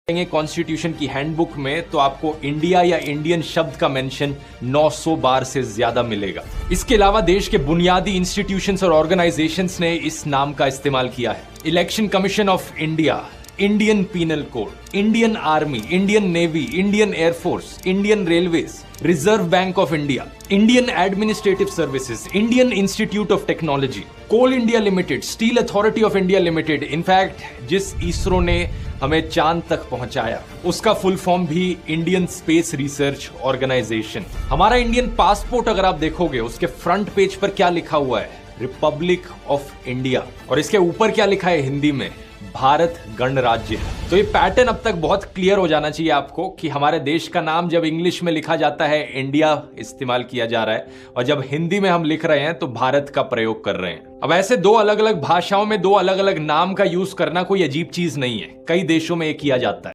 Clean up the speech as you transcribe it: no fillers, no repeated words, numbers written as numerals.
Constitution की handbook में तो आपको इंडिया या इंडियन शब्द का मेंशन 900 बार से ज्यादा मिलेगा। इसके अलावा देश के बुनियादी इंस्टीट्यूशंस और ऑर्गेनाइजेशंस ने इस नाम का इस्तेमाल किया है। Election commission of India, Indian penal code, Indian army, Indian navy, Indian air force, Indian railways, reserve bank of India, Indian administrative services, Indian institute of technology, coal India limited, steel authority of India limited. In fact जिस ISRO ने हमें चांद तक पहुंचाया उसका full form भी Indian space research organisation. हमारा Indian passport अगर आप देखोगे उसके फ्रंट पेज पर क्या लिखा हुआ है, रिपब्लिक ऑफ इंडिया, और इसके ऊपर क्या लिखा है हिंदी में, भारत गणराज्य। तो ये पैटर्न अब तक बहुत क्लियर हो जाना चाहिए आपको कि हमारे देश का नाम जब इंग्लिश में लिखा जाता है इंडिया इस्तेमाल किया जा रहा है, और जब हिंदी में हम लिख रहे हैं तो भारत का प्रयोग कर रहे हैं। अब ऐसे दो अलग अलग भाषाओं में दो अलग अलग नाम का यूज करना कोई अजीब चीज नहीं है, कई देशों में ये किया जाता है।